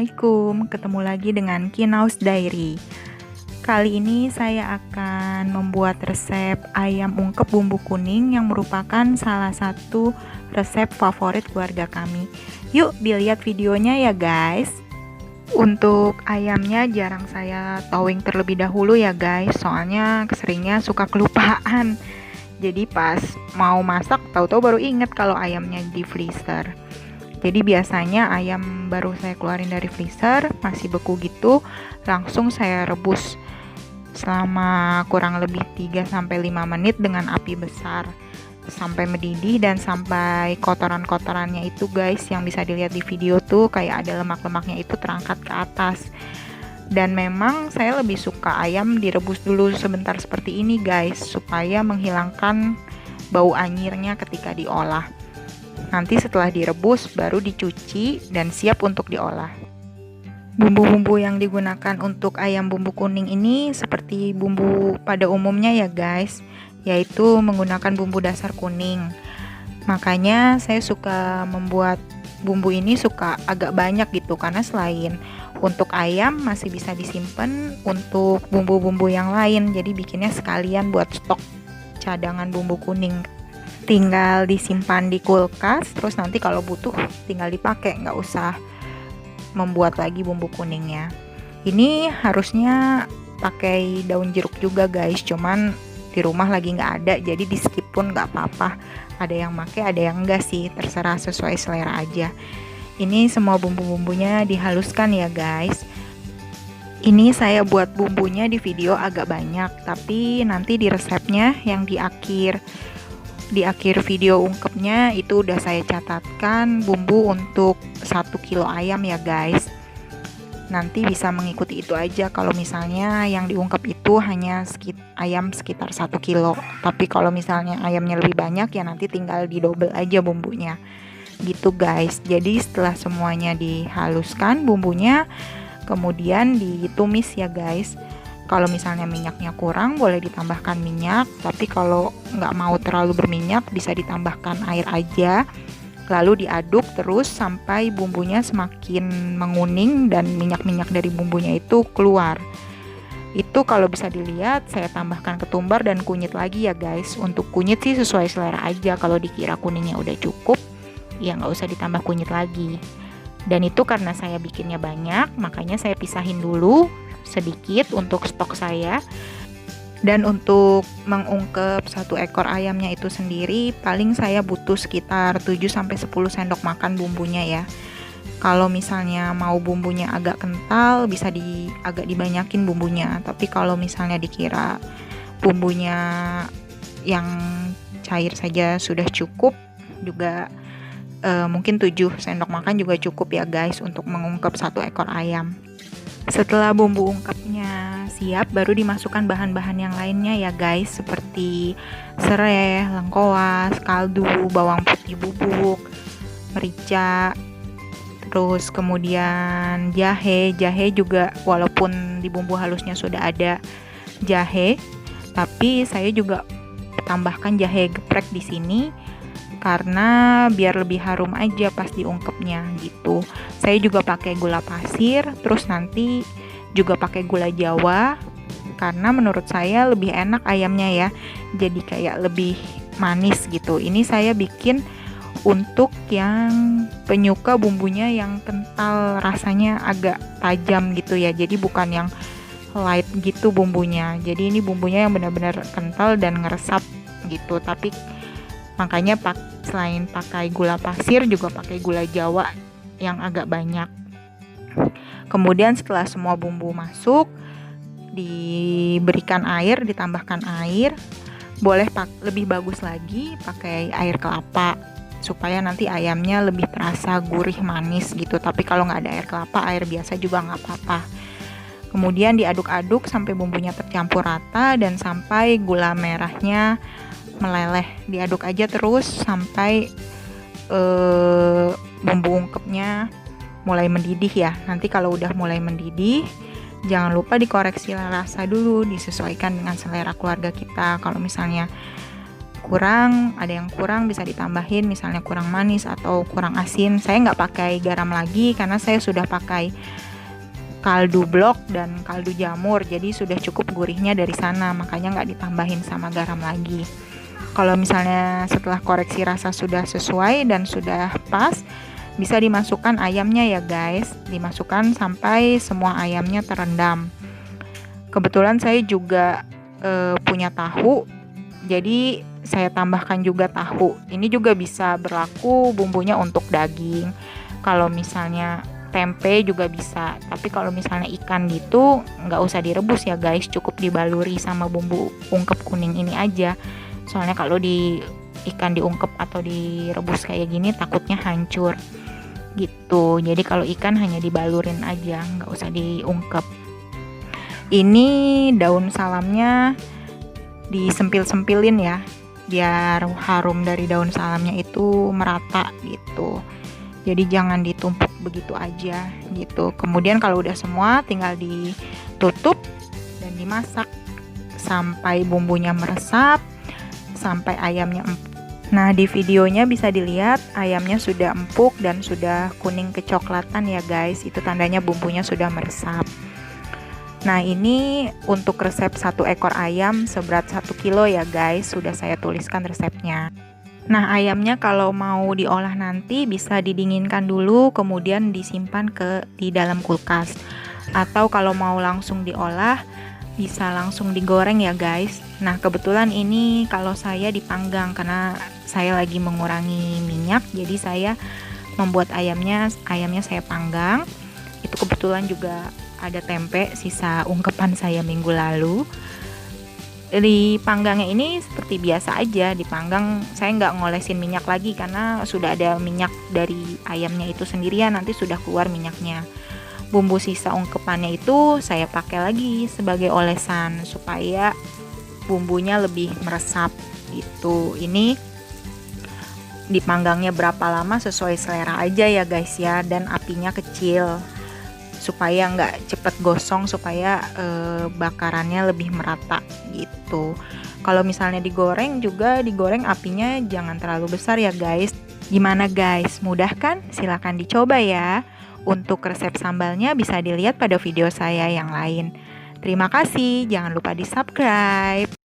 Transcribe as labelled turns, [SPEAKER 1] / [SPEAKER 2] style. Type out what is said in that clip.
[SPEAKER 1] Assalamualaikum, ketemu lagi dengan Kinaus Diary. Kali ini saya akan membuat resep ayam ungkep bumbu kuning yang merupakan salah satu resep favorit keluarga kami. Yuk dilihat videonya ya guys. Untuk ayamnya jarang saya towing terlebih dahulu ya guys, soalnya seringnya suka kelupaan. Jadi pas mau masak tahu-tahu baru inget kalau ayamnya di freezer. Jadi biasanya ayam baru saya keluarin dari freezer, masih beku gitu, langsung saya rebus selama kurang lebih 3-5 menit dengan api besar sampai mendidih dan sampai kotoran-kotorannya itu guys yang bisa dilihat di video tuh kayak ada lemak-lemaknya itu terangkat ke atas. Dan memang saya lebih suka ayam direbus dulu sebentar seperti ini guys, supaya menghilangkan bau anyirnya ketika diolah. Nanti setelah direbus baru dicuci dan siap untuk diolah. Bumbu-bumbu yang digunakan untuk ayam bumbu kuning ini seperti bumbu pada umumnya ya guys, yaitu menggunakan bumbu dasar kuning. Makanya saya suka membuat bumbu ini suka agak banyak gitu, karena selain untuk ayam masih bisa disimpan untuk bumbu-bumbu yang lain. Jadi bikinnya sekalian buat stok cadangan bumbu kuning. Tinggal disimpan di kulkas, terus nanti kalau butuh tinggal dipakai, nggak usah membuat lagi bumbu kuningnya. Ini harusnya pakai daun jeruk juga guys, cuman di rumah lagi nggak ada, jadi di skip pun nggak apa-apa. Ada yang pakai, ada yang enggak sih, terserah sesuai selera aja. Ini semua bumbu-bumbunya dihaluskan ya guys. Ini saya buat bumbunya di video agak banyak, tapi nanti di resepnya yang di akhir video ungkepnya itu udah saya catatkan bumbu untuk 1 kilo ayam ya guys. Nanti bisa mengikuti itu aja kalau misalnya yang diungkep itu hanya ayam sekitar 1 kilo. Tapi kalau misalnya ayamnya lebih banyak ya nanti tinggal didouble aja bumbunya. Gitu guys. Jadi setelah semuanya dihaluskan bumbunya, kemudian ditumis ya guys. Kalau misalnya minyaknya kurang boleh ditambahkan minyak, tapi kalau nggak mau terlalu berminyak bisa ditambahkan air aja. Lalu diaduk terus sampai bumbunya semakin menguning dan minyak-minyak dari bumbunya itu keluar. Itu kalau bisa dilihat saya tambahkan ketumbar dan kunyit lagi ya guys. Untuk kunyit sih sesuai selera aja, kalau dikira kuningnya udah cukup ya nggak usah ditambah kunyit lagi. Dan itu karena saya bikinnya banyak, makanya saya pisahin dulu sedikit untuk stok saya. Dan untuk mengungkep 1 ekor ayamnya itu sendiri paling saya butuh sekitar 7-10 sendok makan bumbunya ya. Kalau misalnya mau bumbunya agak kental bisa agak dibanyakin bumbunya, tapi kalau misalnya dikira bumbunya yang cair saja sudah cukup juga, mungkin 7 sendok makan juga cukup ya guys untuk mengungkep 1 ekor ayam. Setelah bumbu ungkepnya siap, baru dimasukkan bahan-bahan yang lainnya ya guys, seperti serai, lengkoas, kaldu, bawang putih bubuk, merica, terus kemudian jahe. Jahe juga walaupun di bumbu halusnya sudah ada jahe, tapi saya juga tambahkan jahe geprek di sini karena biar lebih harum aja pas diungkepnya gitu. Saya juga pakai gula pasir, terus nanti juga pakai gula Jawa karena menurut saya lebih enak ayamnya ya. Jadi kayak lebih manis gitu. Ini saya bikin untuk yang penyuka bumbunya yang kental, rasanya agak tajam gitu ya. Jadi bukan yang light gitu bumbunya. Jadi ini bumbunya yang benar-benar kental dan ngeresap gitu. Tapi makanya selain pakai gula pasir juga pakai gula Jawa yang agak banyak. Kemudian setelah semua bumbu masuk, diberikan air, ditambahkan air. Boleh lebih bagus lagi pakai air kelapa supaya nanti ayamnya lebih terasa gurih manis gitu. Tapi kalau nggak ada air kelapa, air biasa juga nggak apa-apa. Kemudian diaduk-aduk sampai bumbunya tercampur rata dan sampai gula merahnya meleleh. Diaduk aja terus sampai bumbu ungkepnya mulai mendidih ya. Nanti kalau udah mulai mendidih, jangan lupa dikoreksi rasa dulu, disesuaikan dengan selera keluarga kita. Kalau misalnya kurang, ada yang kurang bisa ditambahin, misalnya kurang manis atau kurang asin. Saya nggak pakai garam lagi karena saya sudah pakai kaldu blok dan kaldu jamur, jadi sudah cukup gurihnya dari sana, makanya nggak ditambahin sama garam lagi. Kalau misalnya setelah koreksi rasa sudah sesuai dan sudah pas, bisa dimasukkan ayamnya ya guys, dimasukkan sampai semua ayamnya terendam. Kebetulan saya juga punya tahu, jadi saya tambahkan juga tahu. Ini juga bisa berlaku bumbunya untuk daging. Kalau misalnya tempe juga bisa, tapi kalau misalnya ikan gitu nggak usah direbus ya guys, cukup dibaluri sama bumbu ungkep kuning ini aja. Soalnya kalau di ikan diungkep atau direbus kayak gini takutnya hancur gitu. Jadi kalau ikan hanya dibalurin aja, nggak usah diungkep. Ini daun salamnya disempil-sempilin ya, biar harum dari daun salamnya itu merata gitu. Jadi jangan ditumpuk begitu aja gitu. Kemudian kalau udah semua tinggal ditutup dan dimasak sampai bumbunya meresap, sampai ayamnya empuk. Nah, di videonya bisa dilihat ayamnya sudah empuk dan sudah kuning kecoklatan ya guys. Itu tandanya bumbunya sudah meresap. Nah, ini untuk resep 1 ekor ayam seberat 1 kilo ya guys, sudah saya tuliskan resepnya. Nah, ayamnya kalau mau diolah nanti bisa didinginkan dulu, kemudian disimpan di dalam kulkas. Atau kalau mau langsung diolah, bisa langsung digoreng ya guys. Nah, kebetulan ini kalau saya dipanggang karena saya lagi mengurangi minyak, jadi saya membuat ayamnya saya panggang. Itu kebetulan juga ada tempe sisa ungkepan saya minggu lalu. Dipanggangnya ini seperti biasa aja, dipanggang. Saya nggak ngolesin minyak lagi karena sudah ada minyak dari ayamnya itu sendirian, nanti sudah keluar minyaknya. Bumbu sisa ungkepannya itu saya pakai lagi sebagai olesan supaya bumbunya lebih meresap gitu. Ini dipanggangnya berapa lama sesuai selera aja ya guys ya, dan apinya kecil supaya nggak cepet gosong, supaya bakarannya lebih merata gitu. Kalau misalnya digoreng juga, digoreng apinya jangan terlalu besar ya guys. Gimana guys, mudah kan? Silahkan dicoba ya. Untuk resep sambalnya bisa dilihat pada video saya yang lain. Terima kasih, jangan lupa di subscribe.